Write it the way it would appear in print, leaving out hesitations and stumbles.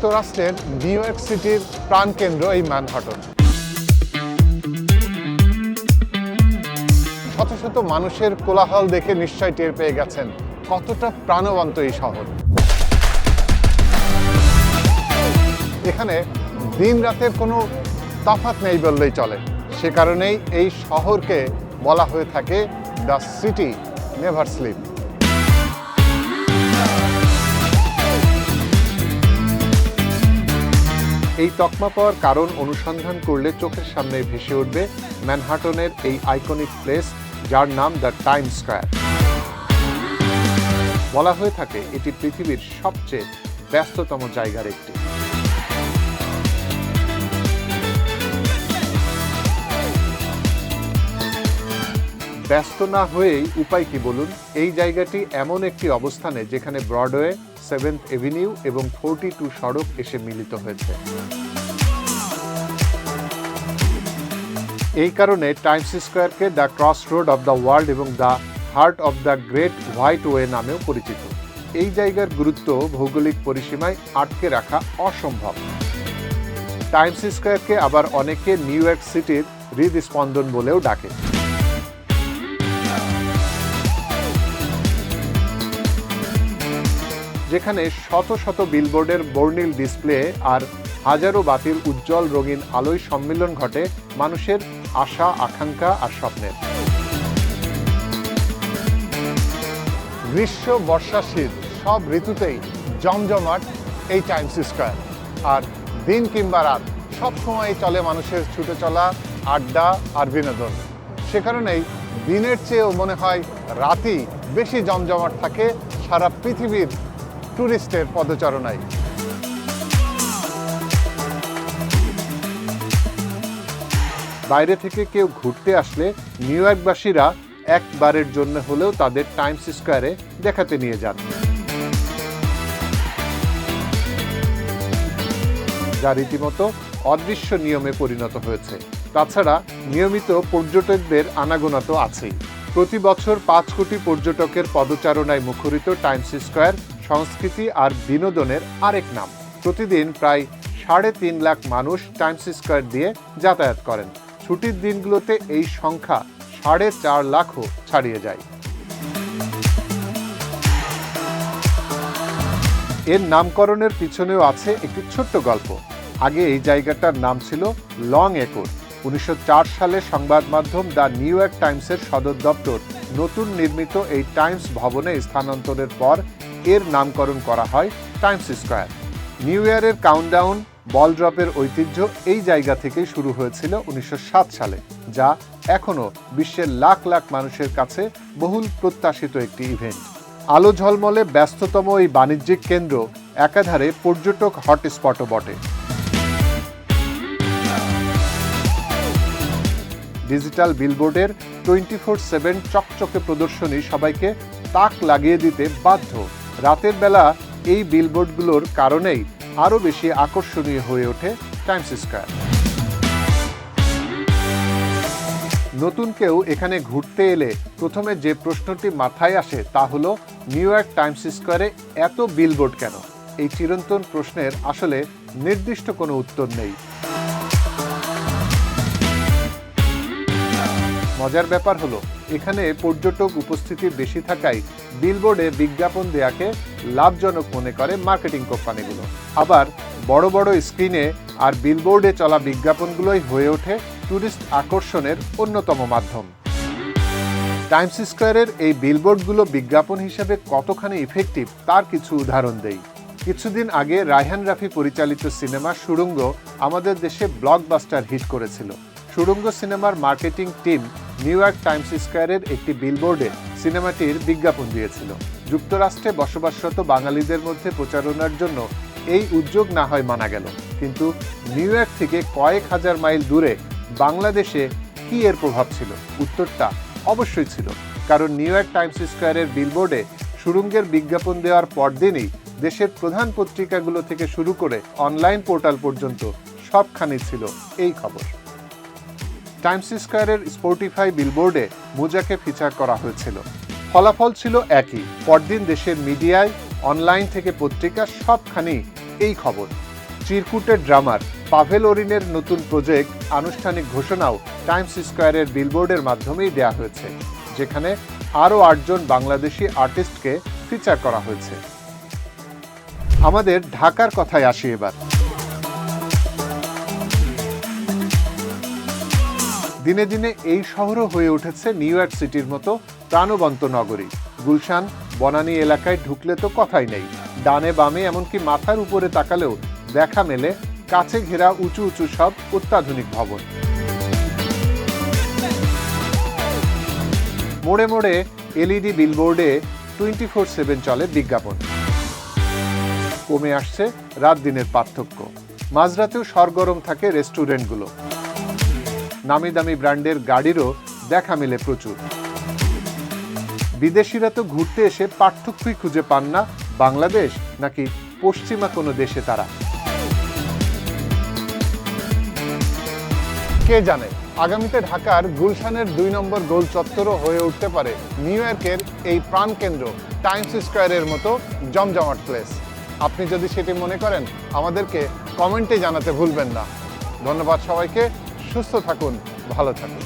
যুক্তরাষ্ট্রের new York সিটির প্রাণকেন্দ্র এই ম্যানহাটন। শত শত মানুষের কোলাহল দেখে নিশ্চয় টের পেয়ে গেছেন কতটা প্রাণবন্ত এই শহর। এখানে দিন রাতের কোনো তফাৎ নেই বললেই চলে। সে কারণেই এই শহরকে বলা হয়ে থাকে দ্য সিটি নেভার স্লিপ। এই তকমা পাওয়ার কারণ অনুসন্ধান করলে চোখের সামনে ভেসে উঠবে ম্যানহাটনের এই আইকনিক প্লেস, যার নাম দ্য টাইম স্কয়ার। বলা হয়ে থাকে এটি পৃথিবীর সবচেয়ে ব্যস্ততম জায়গার একটি। ব্যস্ত না হয়েই উপায় কি বলুন? এই জায়গাটি এমন একটি অবস্থানে যেখানে ব্রডওয়ে, 7th এভিনিউ এবং 42 সড়ক এসে মিলিত হয়েছে। এই কারণে টাইমস স্কয়ারকে the cross road of the world এবং the heart of the great white way নামেও পরিচিত। এই জায়গার গুরুত্ব ভৌগোলিক পরিসীমায় আটকে রাখা অসম্ভব। টাইমস স্কয়ারকে আবার অনেকে নিউ ইয়র্ক সিটির হৃদস্পন্দন বলেও ডাকে। যেখানে শত শত বিলবোর্ডের বর্ণিল ডিসপ্লে আর হাজারো বাতির উজ্জ্বল রঙিন আলোয় সম্মিলন ঘটে মানুষের আশা, আকাঙ্ক্ষা আর স্বপ্নের। গ্রীষ্ম, বর্ষা, শীত সব ঋতুতেই জমজমাট এই টাইমস স্কয়ার। আর দিন কিংবা রাত সব সময় চলে মানুষের ছুটে চলা, আড্ডা আর বিনোদন। সে কারণেই দিনের চেয়েও মনে হয় রাতই বেশি জমজমাট থাকে সারা পৃথিবীর টুরিস্টের পদচারণায়। বাইরে থেকে কেউ ঘুরতে আসলে নিউ ইয়র্কবাসীরা একবারের জন্য হলেও তাদের টাইমস স্কয়ারে দেখাতে নিয়ে যান, যা রীতিমতো অদৃশ্য নিয়মে পরিণত হয়েছে। তাছাড়া নিয়মিত পর্যটকদের আনাগোনা তো আছেই। প্রতি বছর 5 কোটি পর্যটকের পদচারণায় মুখরিত টাইমস স্কয়ার সংস্কৃতি আর বিনোদনের আরেক নাম। প্রতিদিন প্রায় 3.5 লাখ মানুষ টাইমস স্কয়ার দিয়ে যাতায়াত করেন। ছুটির দিনগুলোতে এই সংখ্যা 4.5 লাখও ছাড়িয়ে যায়। এর নামকরণের পিছনেও আছে একটি ছোট্ট গল্প। আগে এই জায়গাটার নাম ছিল লং একর। 1904 সালে সংবাদ মাধ্যম দ্য নিউ ইয়র্ক টাইমসের সদর দপ্তর নতুন নির্মিত এই টাইমস ভবনে স্থানান্তরের পর এর নামকরণ করা হয় টাইমস স্কয়ার। নিউ ইয়ারের কাউন্টডাউন, বল ড্রপের ঐতিহ্য এই জায়গা থেকেই শুরু হয়েছিল 1907 সালে, যা এখনও বিশ্বের লাখ লাখ মানুষের কাছে বহুল প্রত্যাশিত একটি ইভেন্ট। আলো ঝলমলে ব্যস্ততম এই বাণিজ্যিক কেন্দ্র একাধারে পর্যটক হটস্পটও বটে। ডিজিটাল বিলবোর্ডের 24/7 চকচকে প্রদর্শনী সবাইকে তাক লাগিয়ে দিতে বাধ্য। রাতের বেলা এই বিলবোর্ডগুলোর কারণেই আরও বেশি আকর্ষণীয় হয়ে ওঠে টাইমস স্কয়ার। নতুন কেউ এখানে ঘুরতে এলে প্রথমে যে প্রশ্নটি মাথায় আসে তা হলো, নিউ ইয়র্ক টাইমস স্কয়ারে এত বিলবোর্ড কেন? এই চিরন্তন প্রশ্নের আসলে নির্দিষ্ট কোনো উত্তর নেই। মজার ব্যাপার হলো, এখানে পর্যটক উপস্থিতি বেশি থাকায় বিলবোর্ডে বিজ্ঞাপন দেয়াকে লাভজনক মনে করে মার্কেটিং কোম্পানিগুলো। আবার বড় বড় স্ক্রিনে আর বিলবোর্ডে চলা বিজ্ঞাপনগুলোই হয়ে ওঠে টুরিস্ট আকর্ষণের অন্যতম মাধ্যম। টাইমস স্কয়ারের এই বিলবোর্ডগুলো বিজ্ঞাপন হিসেবে কতখানি ইফেক্টিভ তার কিছু উদাহরণ দেই। কিছুদিন আগে রায়হান রাফি পরিচালিত সিনেমা সুড়ঙ্গ আমাদের দেশে ব্লকবাস্টার হিট করেছিল। সুড়ঙ্গ সিনেমার marketing team New York Times স্কয়ারের একটি বিলবোর্ডে সিনেমাটির বিজ্ঞাপন দিয়েছিল। যুক্তরাষ্ট্রে বসবাসরত বাঙালিদের মধ্যে প্রচারণার জন্য এই উদ্যোগ না হয় মানা গেল, কিন্তু নিউ ইয়র্ক থেকে কয়েক হাজার মাইল দূরে বাংলাদেশে কি এর প্রভাব ছিল? উত্তরটা অবশ্যই ছিল, কারণ নিউ ইয়র্ক টাইমস স্কয়ারের বিলবোর্ডে সুড়ঙ্গের বিজ্ঞাপন দেওয়ার পরদিনই দেশের প্রধান পত্রিকাগুলো থেকে শুরু করে অনলাইন পোর্টাল পর্যন্ত সবখানে ছিল এই খবর। টাইমস স্কয়ারের স্পটিফাই বিলবোর্ডে মুজাকে ফিচার করা হয়েছিল। ফলাফল ছিল একই। পরদিন দেশের মিডিয়ায়, অনলাইন থেকে পত্রিকা সবখানেই এই খবর। চিরকুটের ড্রামার পাভেল ওরিনের নতুন প্রজেক্ট আনুষ্ঠানিক ঘোষণাও টাইমস স্কয়ারের বিলবোর্ডের মাধ্যমেই দেয়া হয়েছে, যেখানে আরও ৮ জন বাংলাদেশি আর্টিস্টকে ফিচার করা হয়েছে। আমাদের ঢাকার কথায় আসি এবার। দিনে দিনে এই শহরও হয়ে উঠেছে নিউ ইয়র্ক সিটির মতো প্রাণবন্ত নগরী। গুলশান, বনানী এলাকায় ঢুকলে তো কথাই নেই। ডানে বামে এমনকি মাথার উপরে তাকালেও দেখা মেলে কাছে ঘেরা উঁচু উঁচু সব অত্যাধুনিক ভবন। মোড়ে মোড়ে এলইডি বিলবোর্ডে 24/7 চলে বিজ্ঞাপন। কমে আসছে রাত দিনের পার্থক্য। মাঝরাতেও সরগরম থাকে রেস্টুরেন্টগুলো। নামি দামি ব্র্যান্ডের গাড়িরও দেখা মেলে প্রচুর। বিদেশিরা তো ঘুরতে এসে পার্থক্যই খুঁজে পান না বাংলাদেশ নাকি পশ্চিমা কোনো দেশে তারা। কে জানে, আগামীতে ঢাকার গুলশানের 2 নম্বর গোল চত্বরও হয়ে উঠতে পারে নিউ ইয়র্কের এই প্রাণকেন্দ্র টাইমস স্কয়ারের মতো জমজমাট প্লেস। আপনি যদি সেটি মনে করেন, আমাদেরকে কমেন্টে জানাতে ভুলবেন না। ধন্যবাদ সবাইকে। সুস্থ থাকুন, ভালো থাকুন।